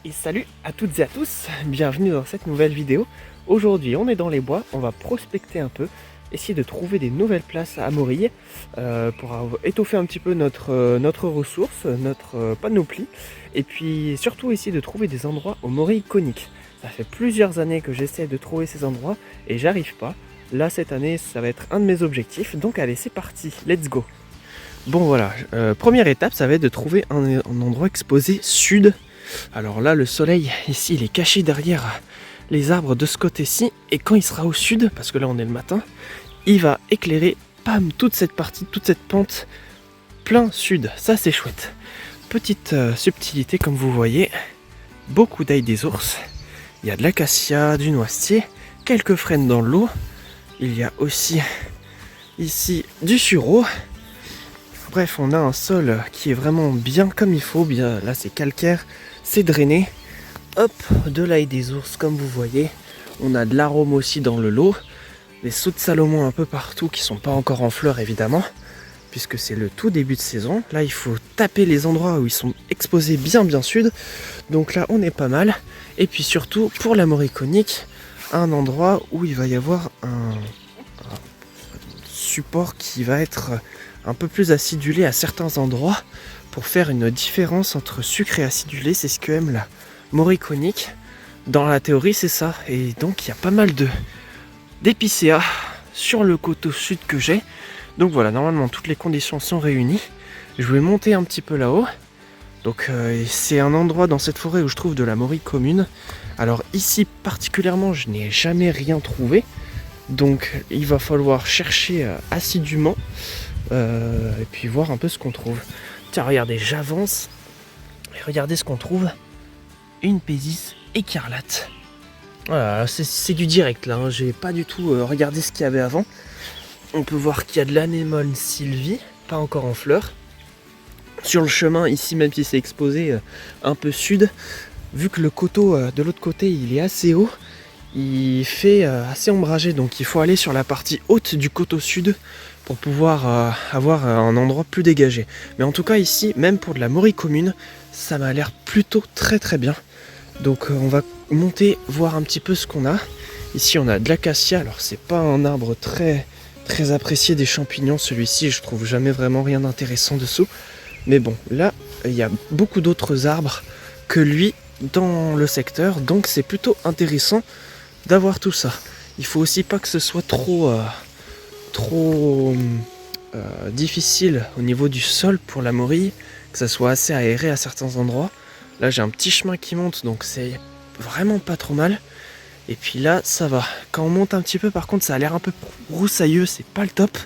Et salut à toutes et à tous, bienvenue dans cette nouvelle vidéo. Aujourd'hui on est dans les bois, on va prospecter un peu, essayer de trouver des nouvelles places à Morille pour étoffer un petit peu notre ressource, notre panoplie, et puis surtout essayer de trouver des endroits aux morilles coniques. Ça fait plusieurs années que j'essaie de trouver ces endroits et j'arrive pas. Là cette année ça va être un de mes objectifs, donc allez c'est parti, let's go. Bon voilà, première étape ça va être de trouver un endroit exposé sud. Alors là, le soleil, ici, il est caché derrière les arbres de ce côté-ci. Et quand il sera au sud, parce que là, on est le matin, il va éclairer, pam, toute cette partie, toute cette pente, plein sud. Ça, c'est chouette. Petite subtilité, comme vous voyez, beaucoup d'ail des ours. Il y a de l'acacia, du noisetier, quelques frênes dans l'eau. Il y a aussi, ici, du sureau. Bref, on a un sol qui est vraiment bien comme il faut. Bien, là, c'est calcaire. C'est drainé. Hop, de l'ail des ours comme vous voyez. On a de l'arôme aussi dans le lot. Des sauts de Salomon un peu partout qui sont pas encore en fleurs évidemment. Puisque c'est le tout début de saison. Là il faut taper les endroits où ils sont exposés bien sud. Donc là on est pas mal. Et puis surtout pour la morille conique, un endroit où il va y avoir un support qui va être un peu plus acidulé à certains endroits. Pour faire une différence entre sucre et acidulé, c'est ce que aime la morille conique. Dans la théorie, c'est ça. Et donc, il y a pas mal d'épicéas sur le coteau sud que j'ai. Donc voilà, normalement, toutes les conditions sont réunies. Je vais monter un petit peu là-haut. Donc, c'est un endroit dans cette forêt où je trouve de la morille commune. Alors ici, particulièrement, je n'ai jamais rien trouvé. Donc, il va falloir chercher assidûment. Et puis voir un peu ce qu'on trouve. Tiens, regardez, j'avance et regardez ce qu'on trouve. Une Pésis écarlate. Voilà, c'est du direct là, hein. J'ai pas du tout regardé ce qu'il y avait avant. On peut voir qu'il y a de l'anémone sylvie, pas encore en fleurs. Sur le chemin, ici, même si c'est exposé un peu sud, vu que le coteau de l'autre côté il est assez haut, il fait assez ombragé, donc il faut aller sur la partie haute du coteau sud pour pouvoir avoir un endroit plus dégagé. Mais en tout cas ici, même pour de la morille commune, ça m'a l'air plutôt très bien. Donc on va monter, voir un petit peu ce qu'on a. Ici on a de l'acacia, alors c'est pas un arbre très apprécié des champignons, celui-ci je trouve jamais vraiment rien d'intéressant dessous. Mais bon, là il y a beaucoup d'autres arbres que lui dans le secteur, donc c'est plutôt intéressant d'avoir tout ça. Il faut aussi pas que ce soit trop difficile au niveau du sol pour la morille, que ça soit assez aéré à certains endroits. Là j'ai un petit chemin qui monte, donc c'est vraiment pas trop mal. Et puis là ça va. Quand on monte un petit peu par contre ça a l'air un peu broussailleux, c'est pas le top.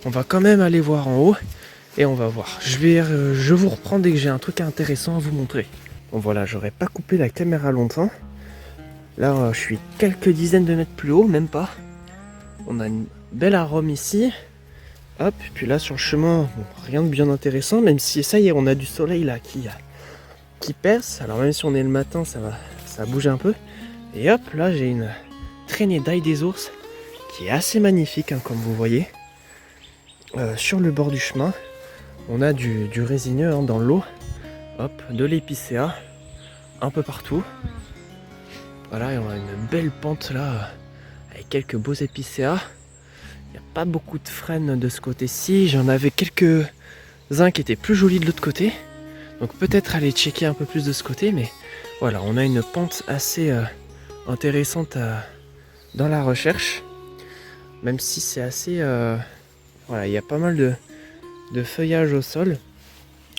On va quand même aller voir en haut et on va voir. Je vous reprends dès que j'ai un truc intéressant à vous montrer. Bon voilà, j'aurais pas coupé la caméra longtemps. Là je suis quelques dizaines de mètres plus haut, même pas. On a une belle arôme ici. Hop, et puis là sur le chemin, bon, rien de bien intéressant, même si ça y est, on a du soleil là qui perce. Alors même si on est le matin, ça va bouger un peu. Et hop, là j'ai une traînée d'ail des ours qui est assez magnifique, hein, comme vous voyez. Sur le bord du chemin, on a du résineux hein, dans l'eau. Hop, de l'épicéa, un peu partout. Voilà, et on a une belle pente là, avec quelques beaux épicéas. Il n'y a pas beaucoup de frênes de ce côté-ci. J'en avais quelques-uns qui étaient plus jolis de l'autre côté. Donc peut-être aller checker un peu plus de ce côté. Mais voilà, on a une pente assez intéressante dans la recherche. Même si c'est assez... voilà, il y a pas mal de feuillage au sol.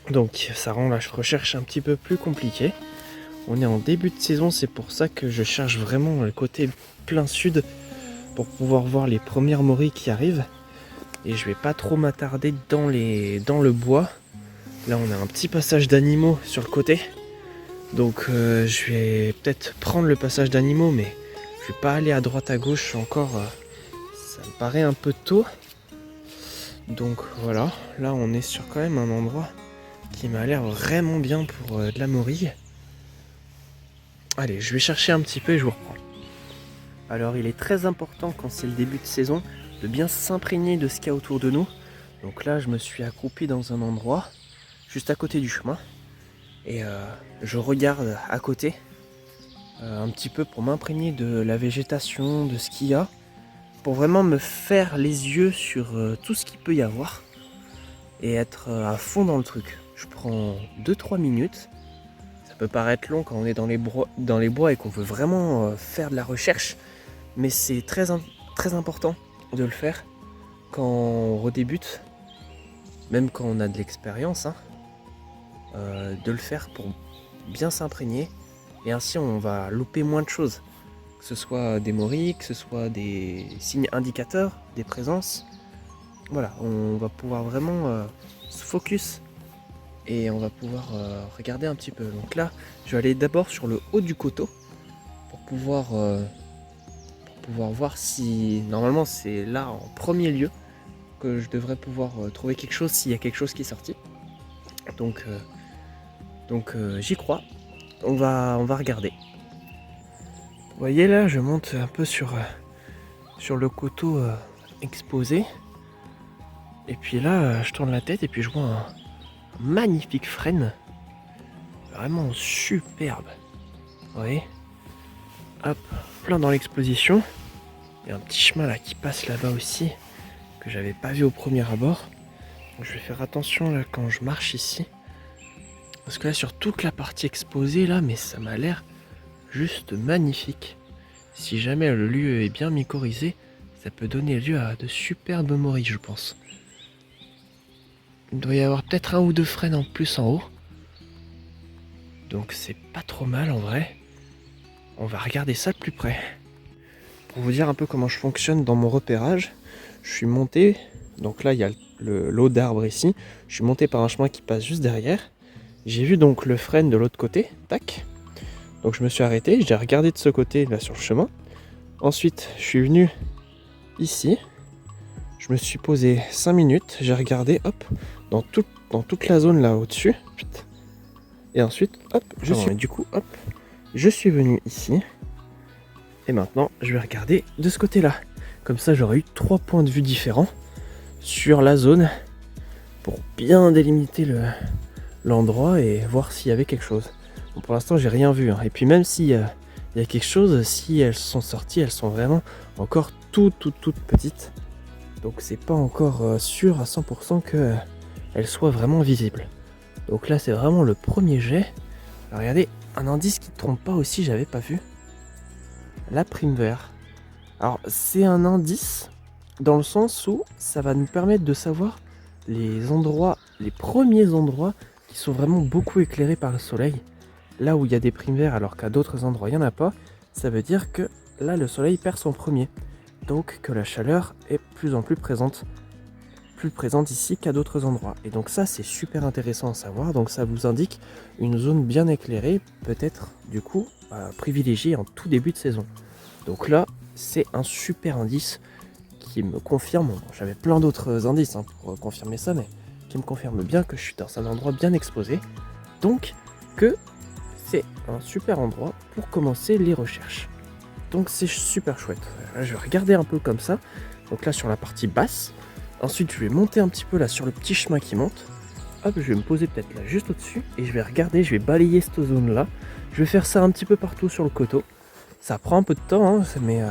Donc ça rend la recherche un petit peu plus compliquée. On est en début de saison, c'est pour ça que je cherche vraiment le côté plein sud. Pour pouvoir voir les premières morilles qui arrivent. Et je vais pas trop m'attarder dans le bois. Là on a un petit passage d'animaux sur le côté. Donc je vais peut-être prendre le passage d'animaux, mais je vais pas aller à droite à gauche encore. Ça me paraît un peu tôt. Donc voilà, là on est sur quand même un endroit qui m'a l'air vraiment bien pour de la morille. Allez, je vais chercher un petit peu et je vous reprends. Alors il est très important quand c'est le début de saison de bien s'imprégner de ce qu'il y a autour de nous. Donc là je me suis accroupi dans un endroit juste à côté du chemin. Et je regarde à côté un petit peu pour m'imprégner de la végétation, de ce qu'il y a, pour vraiment me faire les yeux sur tout ce qu'il peut y avoir et être à fond dans le truc. Je prends 2-3 minutes. Ça peut paraître long quand on est dans les bois et qu'on veut vraiment faire de la recherche, mais c'est très important de le faire quand on redébute, même quand on a de l'expérience, hein, de le faire pour bien s'imprégner, et ainsi on va louper moins de choses, que ce soit des morilles, que ce soit des signes indicateurs, des présences. Voilà, on va pouvoir vraiment se focus et on va pouvoir regarder un petit peu. Donc là, je vais aller d'abord sur le haut du coteau pour pouvoir voir si, normalement c'est là en premier lieu que je devrais pouvoir trouver quelque chose s'il y a quelque chose qui est sorti. Donc j'y crois. On va regarder. Vous voyez là, je monte un peu sur le coteau exposé. Et puis là, je tourne la tête et puis je vois un magnifique frêne. Vraiment superbe. Vous voyez ? Hop, plein dans l'exposition. Il y a un petit chemin là qui passe là-bas aussi, que j'avais pas vu au premier abord. Donc, je vais faire attention là quand je marche ici. Parce que là sur toute la partie exposée là, mais ça m'a l'air juste magnifique. Si jamais le lieu est bien mycorhizé, ça peut donner lieu à de superbes morilles, je pense. Il doit y avoir peut-être 1 ou 2 frênes en plus en haut. Donc c'est pas trop mal en vrai. On va regarder ça de plus près. Pour vous dire un peu comment je fonctionne dans mon repérage, je suis monté, donc là il y a l'eau d'arbre ici, je suis monté par un chemin qui passe juste derrière. J'ai vu donc le frêne de l'autre côté, tac. Donc je me suis arrêté, j'ai regardé de ce côté là sur le chemin. Ensuite je suis venu ici, je me suis posé 5 minutes, j'ai regardé, hop, dans toute la zone là au-dessus. Et ensuite, hop, je suis venu ici. Et maintenant, je vais regarder de ce côté-là. Comme ça, j'aurai eu 3 points de vue différents sur la zone pour bien délimiter l'endroit et voir s'il y avait quelque chose. Bon, pour l'instant, j'ai rien vu. Hein. Et puis même s'il y a quelque chose, si elles sont sorties, elles sont vraiment encore toutes petites. Donc c'est pas encore sûr à 100% qu'elles soient vraiment visibles. Donc là, c'est vraiment le premier jet. Alors, regardez, un indice qui ne trompe pas aussi, j'avais pas vu. La prime vert. Alors c'est un indice dans le sens où ça va nous permettre de savoir les premiers endroits qui sont vraiment beaucoup éclairés par le soleil. Là où il y a des primes verts alors qu'à d'autres endroits il n'y en a pas, ça veut dire que là le soleil perd son premier. Donc que la chaleur est plus en plus présente ici qu'à d'autres endroits. Et donc ça c'est super intéressant à savoir, donc ça vous indique une zone bien éclairée, peut-être du coup privilégiée en tout début de saison. Donc là c'est un super indice qui me confirme, bon, j'avais plein d'autres indices pour confirmer ça, mais qui me confirme bien que je suis dans un endroit bien exposé, donc que c'est un super endroit pour commencer les recherches. Donc c'est super chouette. Là, je vais regarder un peu comme ça, donc là sur la partie basse. Ensuite, je vais monter un petit peu là sur le petit chemin qui monte. Hop, je vais me poser peut-être là juste au-dessus et je vais regarder, je vais balayer cette zone-là. Je vais faire ça un petit peu partout sur le coteau. Ça prend un peu de temps, hein, mais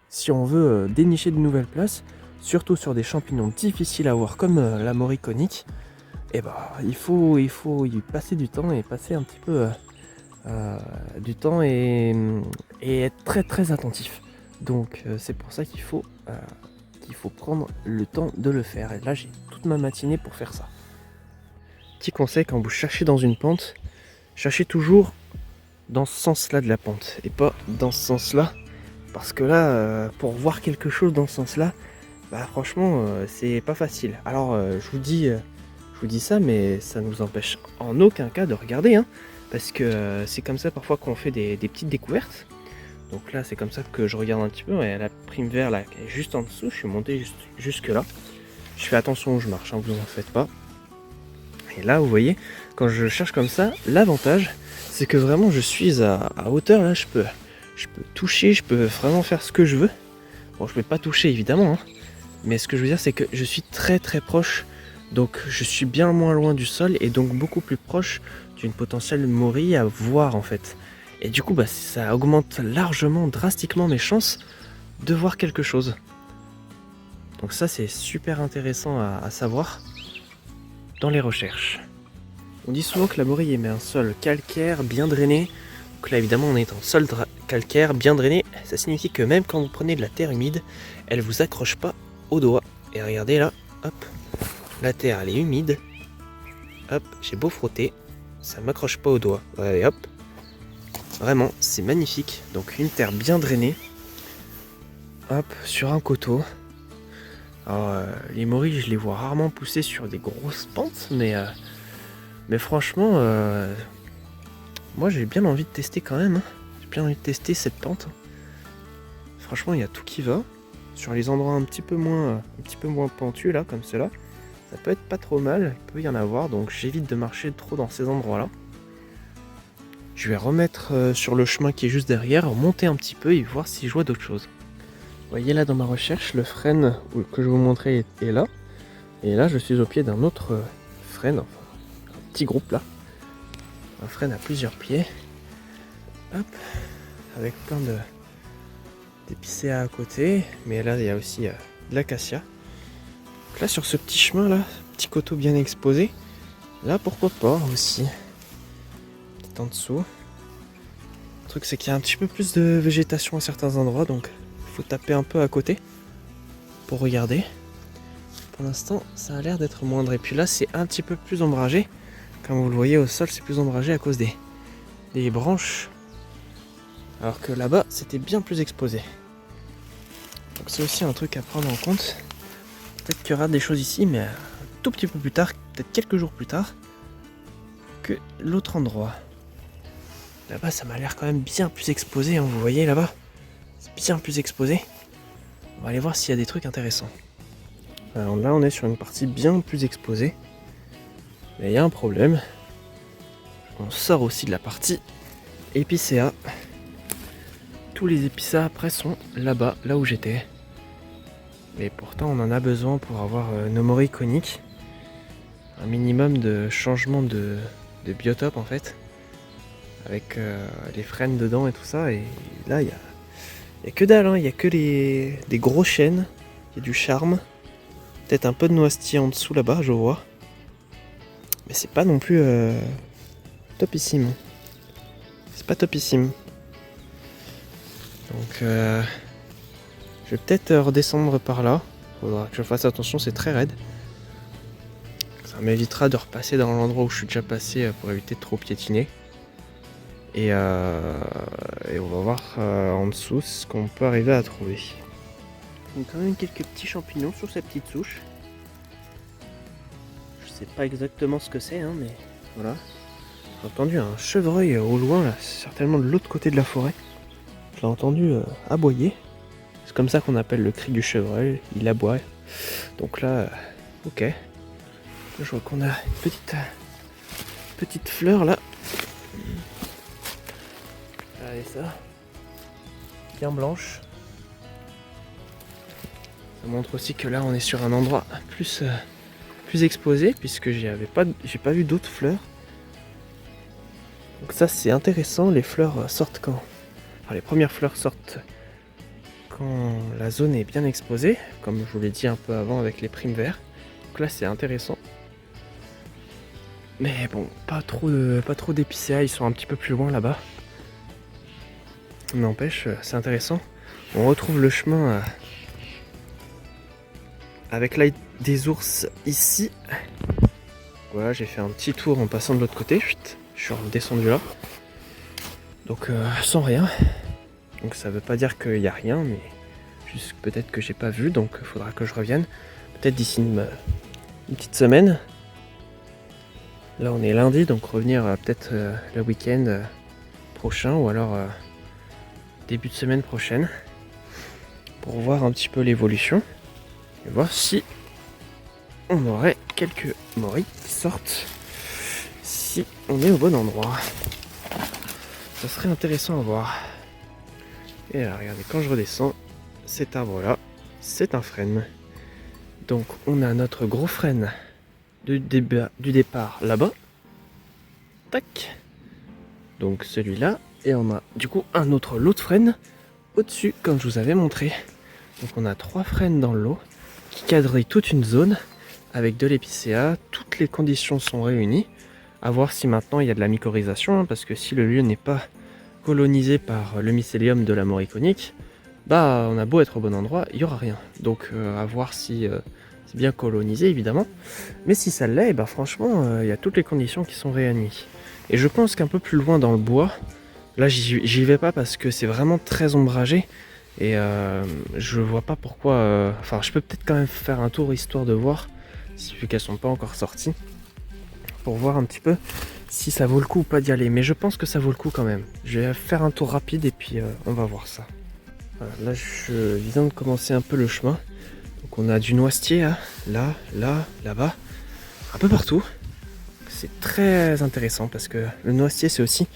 si on veut dénicher de nouvelles places, surtout sur des champignons difficiles à voir comme la morille conique, eh ben, il faut y passer du temps et passer un petit peu du temps et être très très attentif. Donc c'est pour ça qu'il faut prendre le temps de le faire. Et là, j'ai toute ma matinée pour faire ça. Petit conseil, quand vous cherchez dans une pente, cherchez toujours dans ce sens-là de la pente et pas dans ce sens-là. Parce que là, pour voir quelque chose dans ce sens-là, bah franchement, c'est pas facile. Alors, je vous dis ça, mais ça ne nous empêche en aucun cas de regarder. Hein, parce que c'est comme ça parfois qu'on fait des petites découvertes. Donc là, c'est comme ça que je regarde un petit peu. Et la prime vert là, qui est juste en dessous, je suis monté jusque là. Je fais attention où je marche, hein, vous en faites pas. Et là, vous voyez, quand je cherche comme ça, l'avantage, c'est que vraiment je suis à hauteur. Là, je peux toucher, je peux vraiment faire ce que je veux. Bon, je peux pas toucher évidemment, hein, mais ce que je veux dire, c'est que je suis très très proche. Donc je suis bien moins loin du sol et donc beaucoup plus proche j'ai une potentielle Maury à voir en fait. Et du coup, ça augmente largement, drastiquement mes chances de voir quelque chose. Donc ça, c'est super intéressant à savoir dans les recherches. On dit souvent que la Maury émet un sol calcaire bien drainé. Donc là, évidemment, on est en sol calcaire bien drainé. Ça signifie que même quand vous prenez de la terre humide, elle vous accroche pas aux doigts. Et regardez là, hop, la terre elle est humide. Hop, j'ai beau frotter, ça m'accroche pas aux doigts. Allez, hop. Vraiment, c'est magnifique. Donc une terre bien drainée. Hop, sur un coteau. Alors, les Maury, je les vois rarement pousser sur des grosses pentes, mais franchement, moi j'ai bien envie de tester quand même. Hein. J'ai bien envie de tester cette pente. Franchement, il y a tout qui va. Sur les endroits un petit peu moins pentus là, comme cela, ça peut être pas trop mal. Il peut y en avoir, donc j'évite de marcher trop dans ces endroits-là. Je vais remettre sur le chemin qui est juste derrière, remonter un petit peu et voir si je vois d'autres choses. Vous voyez là dans ma recherche, le frêne que je vous montrais est là. Et là, je suis au pied d'un autre frêne, enfin un petit groupe là. Un frêne à plusieurs pieds. Hop, avec plein d'épicéas à côté. Mais là, il y a aussi de l'acacia. Donc là, sur ce petit chemin là, petit coteau bien exposé, là, pourquoi pas aussi. Peut-être en dessous. Le truc, c'est qu'il y a un petit peu plus de végétation à certains endroits, donc il faut taper un peu à côté pour regarder. Pour l'instant, ça a l'air d'être moindre. Et puis là, c'est un petit peu plus ombragé. Comme vous le voyez au sol, c'est plus ombragé à cause des branches. Alors que là-bas, c'était bien plus exposé. Donc c'est aussi un truc à prendre en compte. Peut-être qu'il y aura des choses ici, mais un tout petit peu plus tard, peut-être quelques jours plus tard, que l'autre endroit. Là-bas, ça m'a l'air quand même bien plus exposé. Hein, vous voyez là-bas, c'est bien plus exposé. On va aller voir s'il y a des trucs intéressants. Alors là, on est sur une partie bien plus exposée. Mais il y a un problème. On sort aussi de la partie épicéa. Tous les épicéas après sont là-bas, là où j'étais. Et pourtant, on en a besoin pour avoir nos Maury coniques. Un minimum de changement de biotope en fait. Avec les frênes dedans et tout ça. Et là, il y a que dalle, hein. Il y a que des gros chênes. Il y a du charme. Peut-être un peu de noisetier en dessous là-bas, je vois. Mais c'est pas non plus topissime. C'est pas topissime. Donc je vais peut-être redescendre par là. Faudra que je fasse attention, c'est très raide. Ça m'évitera de repasser dans l'endroit où je suis déjà passé pour éviter de trop piétiner. Et on va voir en dessous ce qu'on peut arriver à trouver. Donc quand même quelques petits champignons sur cette petite souche. Je sais pas exactement ce que c'est, hein, mais voilà. J'ai entendu un chevreuil au loin, là, certainement de l'autre côté de la forêt. Je l'ai entendu aboyer. C'est comme ça qu'on appelle le cri du chevreuil, il aboie. Donc là, ok. Là, je vois qu'on a une petite fleur là. Allez ça. Bien blanche. Ça montre aussi que là on est sur un endroit plus exposé puisque j'ai pas vu d'autres fleurs. Donc ça c'est intéressant, les fleurs sortent quand. Enfin, les premières fleurs sortent quand la zone est bien exposée, comme je vous l'ai dit un peu avant avec les primes verts. Donc là c'est intéressant. Mais bon, pas trop d'épicéas, ils sont un petit peu plus loin là-bas. N'empêche, c'est intéressant. On retrouve le chemin avec l'aide des ours ici. Voilà, j'ai fait un petit tour en passant de l'autre côté. Je suis redescendu là. Donc sans rien. Donc ça veut pas dire qu'il n'y a rien, mais juste peut-être que j'ai pas vu, donc il faudra que je revienne. Peut-être d'ici une petite semaine. Là on est lundi, donc revenir peut-être le week-end prochain ou alors début de semaine prochaine pour voir un petit peu l'évolution et voir si on aurait quelques Maury qui sortent, si on est au bon endroit. Ça serait intéressant à voir. Et là regardez, quand je redescends, cet arbre là c'est un frêne, donc on a notre gros frêne du départ là-bas. tac. Donc celui-là. Et on a du coup un autre lot de frênes au-dessus, comme je vous avais montré. Donc on a 3 frênes dans le lot qui quadrillent toute une zone avec de l'épicéa. Toutes les conditions sont réunies. À voir si maintenant il y a de la mycorhisation, hein, parce que si le lieu n'est pas colonisé par le mycélium de la moriconique, bah on a beau être au bon endroit, il n'y aura rien. Donc à voir si c'est bien colonisé évidemment. Mais si ça l'est, bah franchement il y a toutes les conditions qui sont réunies. Et je pense qu'un peu plus loin dans le bois, là j'y vais pas parce que c'est vraiment très ombragé. Et je vois pas pourquoi. Enfin, je peux peut-être quand même faire un tour histoire de voir, vu qu'elles sont pas encore sorties, pour voir un petit peu si ça vaut le coup ou pas d'y aller. Mais je pense que ça vaut le coup quand même. Je vais faire un tour rapide et puis on va voir ça. Voilà, là, je viens de commencer un peu le chemin. Donc, on a du noisetier là, là-bas, un peu partout. C'est très intéressant parce que le noisetier, c'est aussi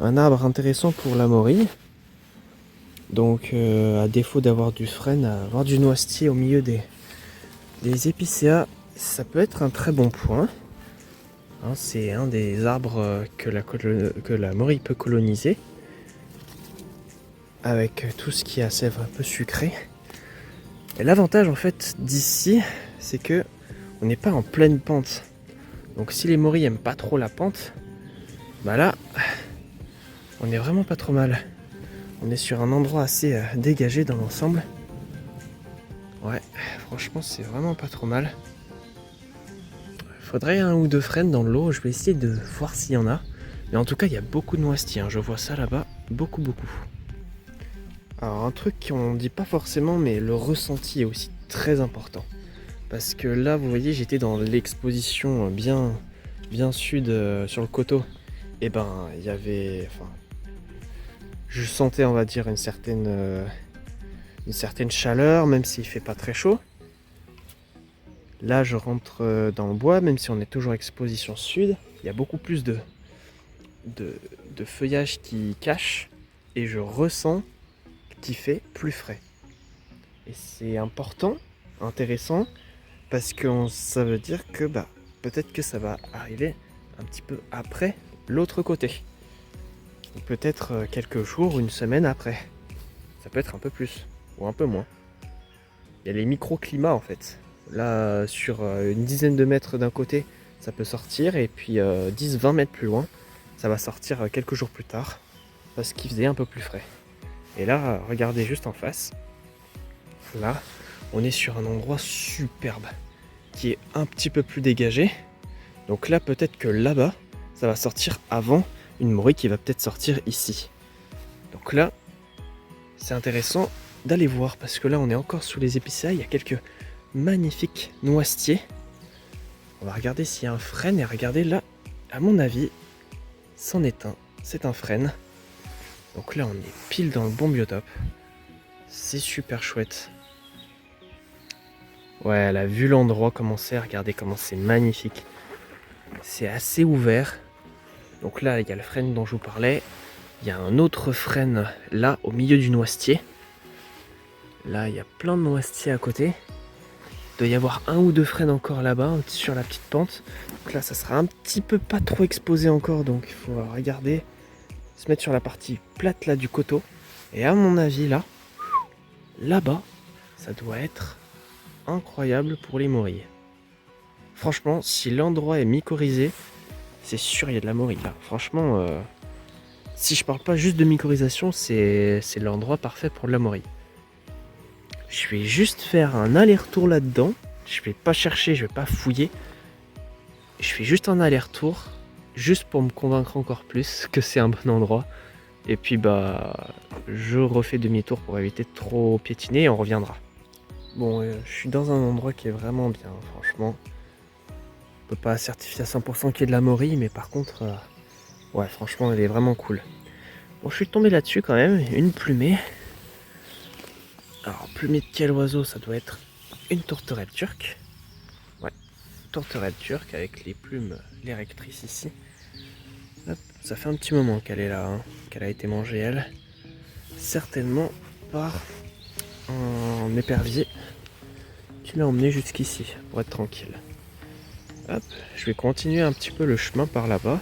un arbre intéressant pour la morille. Donc à défaut d'avoir du frêne, avoir du noisetier au milieu des épicéas, ça peut être un très bon point. Hein, c'est un des arbres que la morille peut coloniser. Avec tout ce qui est à sève un peu sucrée. Et l'avantage en fait d'ici, c'est que on n'est pas en pleine pente. Donc si les morilles aiment pas trop la pente, bah là, on est vraiment pas trop mal. On est sur un endroit assez dégagé dans l'ensemble. Ouais, franchement, c'est vraiment pas trop mal. Faudrait un ou deux frênes dans l'eau. Je vais essayer de voir s'il y en a. Mais en tout cas, il y a beaucoup de noisetiers. Hein. Je vois ça là-bas. Beaucoup, beaucoup. Alors, un truc qu'on dit pas forcément, mais le ressenti est aussi très important. Parce que là, vous voyez, j'étais dans l'exposition bien sud sur le coteau. Et ben, il y avait... Enfin, je sentais, on va dire, une certaine chaleur, même s'il fait pas très chaud. Là, je rentre dans le bois, même si on est toujours exposition sud. Il y a beaucoup plus de feuillage qui cache. Et je ressens qu'il fait plus frais. Et c'est important, intéressant, parce que ça veut dire que peut-être que ça va arriver un petit peu après l'autre côté. Peut-être quelques jours, une semaine après. Ça peut être un peu plus, ou un peu moins. Il y a les microclimats en fait. Là, sur une dizaine de mètres d'un côté, ça peut sortir. Et puis 10-20 mètres plus loin, ça va sortir quelques jours plus tard. Parce qu'il faisait un peu plus frais. Et là, regardez juste en face. Là, on est sur un endroit superbe. Qui est un petit peu plus dégagé. Donc là, peut-être que là-bas, ça va sortir avant une morille qui va peut-être sortir ici. Donc là, c'est intéressant d'aller voir parce que là, on est encore sous les épicéas. Il y a quelques magnifiques noisetiers. On va regarder s'il y a un frêne et regardez là, à mon avis, c'en est un. C'est un frêne. Donc là, on est pile dans le bon biotope. C'est super chouette. Ouais, elle a vu l'endroit comment c'est. Regardez comment c'est magnifique. C'est assez ouvert. Donc là, il y a le frêne dont je vous parlais. Il y a un autre frêne là, au milieu du noisetier. Là, il y a plein de noisetiers à côté. Il doit y avoir un ou deux frênes encore là-bas, sur la petite pente. Donc là, ça sera un petit peu pas trop exposé encore. Donc il faut regarder, se mettre sur la partie plate là du coteau. Et à mon avis, là-bas, ça doit être incroyable pour les morilles. Franchement, si l'endroit est mycorhisé, c'est sûr il y a de la morille là. Franchement, si je parle pas juste de mycorhisation, c'est l'endroit parfait pour de la morille. Je vais juste faire un aller-retour là-dedans. Je vais pas chercher, je vais pas fouiller. Je fais juste un aller-retour, juste pour me convaincre encore plus que c'est un bon endroit. Et puis je refais demi-tour pour éviter de trop piétiner et on reviendra. Bon, je suis dans un endroit qui est vraiment bien, franchement. On peut pas certifier à 100% qu'il y ait de la morille, mais par contre, ouais, franchement, elle est vraiment cool. Bon, je suis tombé là-dessus quand même, une plumée. Alors, plumée de quel oiseau? Ça doit être une tourterelle turque. Ouais, tourterelle turque avec les plumes, les rectrices ici. Hop, ça fait un petit moment qu'elle est là, qu'elle a été mangée elle. Certainement par un épervier qui l'a emmené jusqu'ici pour être tranquille. Hop, je vais continuer un petit peu le chemin par là-bas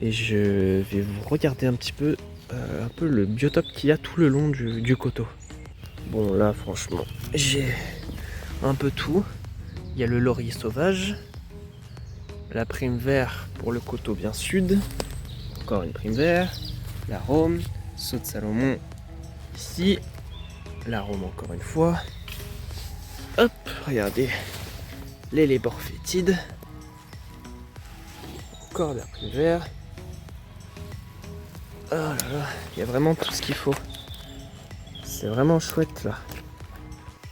Et je vais vous regarder un peu le biotope qu'il y a tout le long du coteau. Bon là franchement j'ai un peu tout. Il y a le laurier sauvage, la prime vert pour le coteau bien sud, encore une prime vert, l'arôme, saut de Salomon ici, l'arôme encore une fois. Hop, regardez, l'élébore fétide, encore de la prime vert. Oh là là, il y a vraiment tout ce qu'il faut. C'est vraiment chouette là.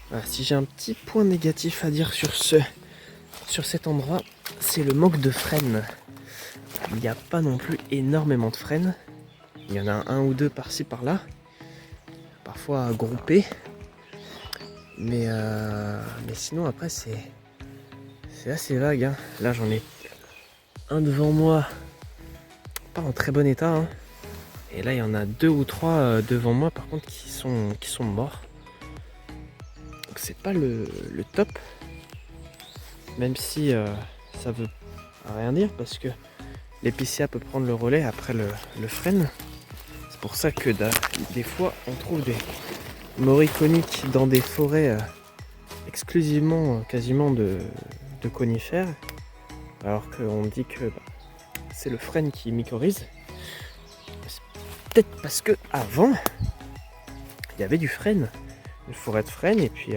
Voilà, si j'ai un petit point négatif à dire sur cet endroit, c'est le manque de frênes. Il n'y a pas non plus énormément de frênes. Il y en a un ou deux par-ci par-là, parfois groupés. Mais sinon après c'est assez vague. Hein. Là j'en ai un devant moi, pas en très bon état. Hein. Et là il y en a 2 ou 3 devant moi par contre qui sont morts. Donc c'est pas le top. Même si ça veut rien dire parce que l'épicéa peut prendre le relais après le frêne. C'est pour ça que des fois on trouve des morilles coniques dans des forêts exclusivement quasiment de conifères. Alors qu'on dit que c'est le frêne qui mycorhize. C'est peut-être parce que avant il y avait du frêne, une forêt de frêne et puis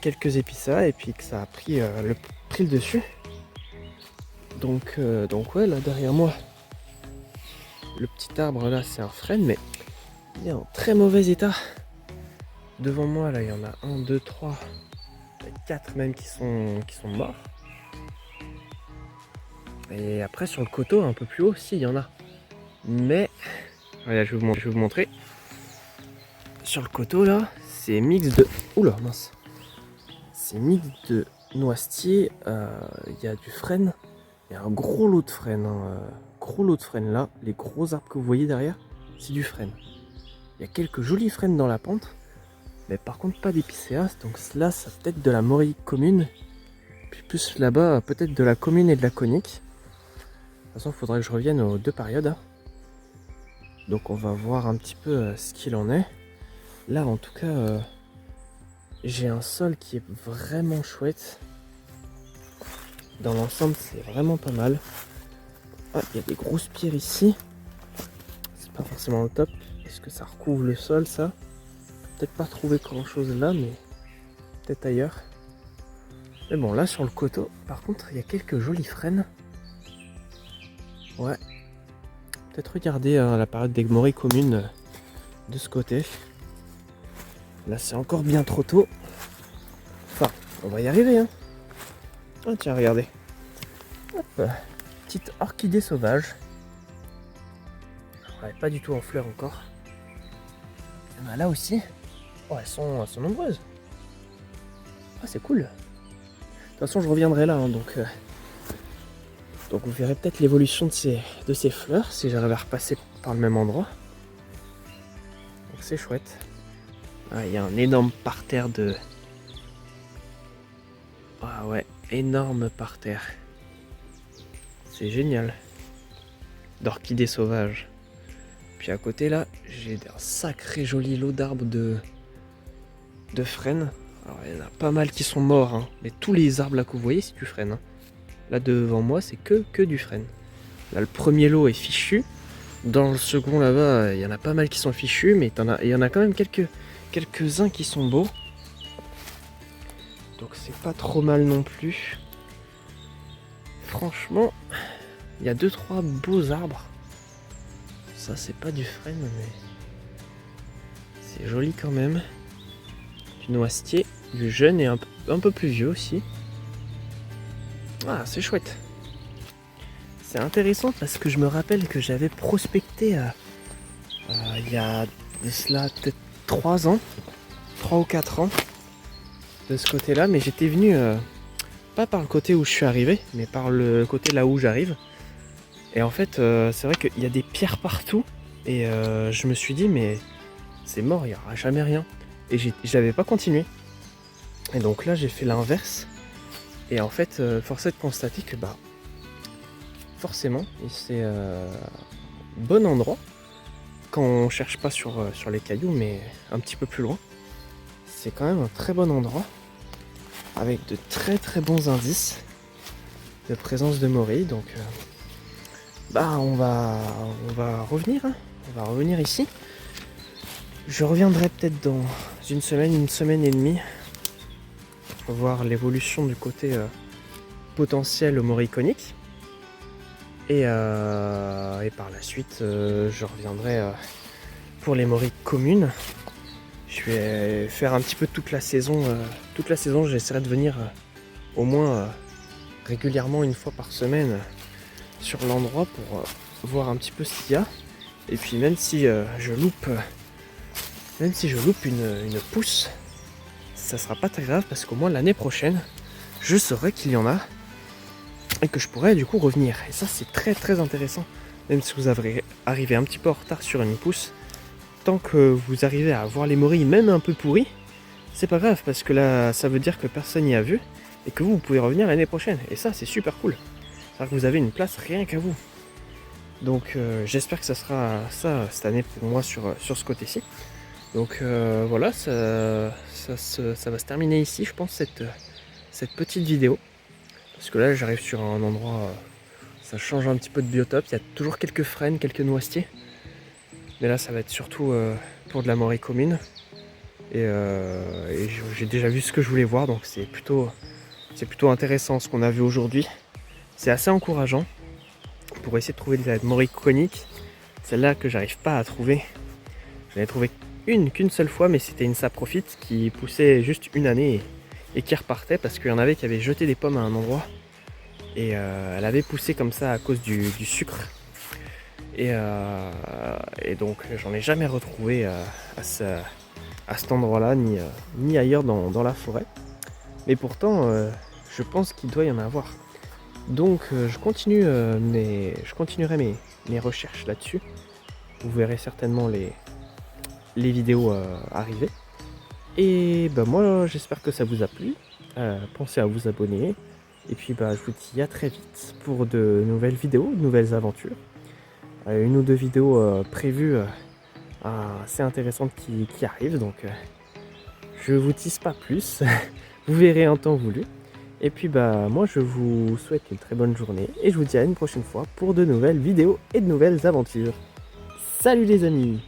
quelques épicéas et puis que ça a pris le dessus. Donc ouais, là derrière moi, le petit arbre là c'est un frêne mais il est en très mauvais état. Devant moi là il y en a 1, 2, 3, 4 même qui sont morts. Et après sur le coteau un peu plus haut, si il y en a. Mais voilà, je vais vous montrer. Sur le coteau là, c'est mix de. Oula mince. C'est mix de noisetier, il y a du frêne. Il y a un gros lot de frêne. Gros lot de frêne là. Les gros arbres que vous voyez derrière, c'est du frêne. Il y a quelques jolis frênes dans la pente. Mais par contre pas d'épicéas. Donc là ça peut être de la morille commune. Puis plus là-bas peut-être de la commune et de la conique. De toute façon il faudrait que je revienne aux 2 périodes. Hein. Donc on va voir un petit peu ce qu'il en est. Là en tout cas j'ai un sol qui est vraiment chouette. Dans l'ensemble c'est vraiment pas mal. Ah, il y a des grosses pierres ici. C'est pas forcément le top. Est-ce que ça recouvre le sol ça? Peut-être pas trouvé grand chose là mais peut-être ailleurs. Mais bon là sur le coteau par contre il y a quelques jolies frênes. Ouais. Peut-être regarder la période des morilles communes de ce côté. Là c'est encore bien trop tôt. Enfin, on va y arriver hein. Ah tiens regardez. Hop. Petite orchidée sauvage. Elle n'est pas du tout en fleurs encore. Il y en a là aussi. Oh elles sont nombreuses. Ah c'est cool. De toute façon je reviendrai là hein, donc vous verrez peut-être l'évolution de ces fleurs si j'arrive à repasser par le même endroit. Donc c'est chouette. Ah il y a un énorme parterre de. Ah ouais, énorme parterre. C'est génial. D'orchidées sauvages. Puis à côté là, j'ai un sacré joli lot d'arbres de frênes. Alors il y en a pas mal qui sont morts, hein. Mais tous les arbres là que vous voyez c'est du frêne. Hein. Là devant moi c'est que du frêne. Là le premier lot est fichu. Dans le second là-bas, il y en a pas mal qui sont fichus, mais il y en a quand même quelques-uns qui sont beaux. Donc c'est pas trop mal non plus. Franchement, il y a 2-3 beaux arbres. Ça c'est pas du frêne mais c'est joli quand même. Du noisetier, du jeune et un peu plus vieux aussi. Ah c'est chouette. C'est intéressant parce que je me rappelle que j'avais prospecté il y a de cela peut-être 3 ans, 3 ou 4 ans de ce côté-là, mais j'étais venu pas par le côté où je suis arrivé, mais par le côté là où j'arrive. Et en fait, c'est vrai qu'il y a des pierres partout et je me suis dit mais c'est mort, il n'y aura jamais rien. Et j'avais pas continué. Et donc là j'ai fait l'inverse. Et en fait, force est de constater que forcément. Et c'est bon endroit quand on cherche pas sur les cailloux, mais un petit peu plus loin. C'est quand même un très bon endroit avec de très très bons indices de présence de morilles. Donc on va revenir, hein. On va revenir ici. Je reviendrai peut-être dans une semaine et demie, voir l'évolution du côté potentiel moriconique. Et par la suite, je reviendrai pour les morilles communes. Je vais faire un petit peu toute la saison. J'essaierai de venir au moins régulièrement, une fois par semaine, sur l'endroit pour voir un petit peu ce qu'il y a. Et puis même si je loupe une pousse, ça sera pas très grave parce qu'au moins l'année prochaine, je saurai qu'il y en a et que je pourrais du coup revenir. Et ça, c'est très très intéressant. Même si vous arrivez un petit peu en retard sur une pousse, tant que vous arrivez à voir les morilles même un peu pourries, c'est pas grave parce que là, ça veut dire que personne n'y a vu et que vous pouvez revenir l'année prochaine. Et ça, c'est super cool. C'est-à-dire que vous avez une place rien qu'à vous. Donc j'espère que ça sera ça cette année pour moi sur ce côté-ci. Donc voilà, ça va se terminer ici, je pense, cette petite vidéo. Parce que là, j'arrive sur un endroit, ça change un petit peu de biotope. Il y a toujours quelques frênes, quelques noisetiers. Mais là, ça va être surtout pour de la morille commune. Et j'ai déjà vu ce que je voulais voir, donc c'est plutôt intéressant ce qu'on a vu aujourd'hui. C'est assez encourageant pour essayer de trouver de la morille conique. Celle-là que j'arrive pas à trouver. J'en ai trouvé qu'une seule fois, mais c'était une saprofite qui poussait juste une année et qui repartait parce qu'il y en avait qui avaient jeté des pommes à un endroit. Et elle avait poussé comme ça à cause du sucre. Et donc j'en ai jamais retrouvé à cet endroit-là, ni ailleurs dans la forêt. Mais pourtant, je pense qu'il doit y en avoir. Donc je continuerai mes recherches là-dessus. Vous verrez certainement les vidéos arriver. Et moi, j'espère que ça vous a plu. Pensez à vous abonner. Et puis je vous dis à très vite pour de nouvelles vidéos, de nouvelles aventures. Une ou deux vidéos prévues assez intéressantes qui arrivent. Donc je vous tease pas plus. Vous verrez en temps voulu. Et puis moi je vous souhaite une très bonne journée. Et je vous dis à une prochaine fois pour de nouvelles vidéos et de nouvelles aventures. Salut les amis!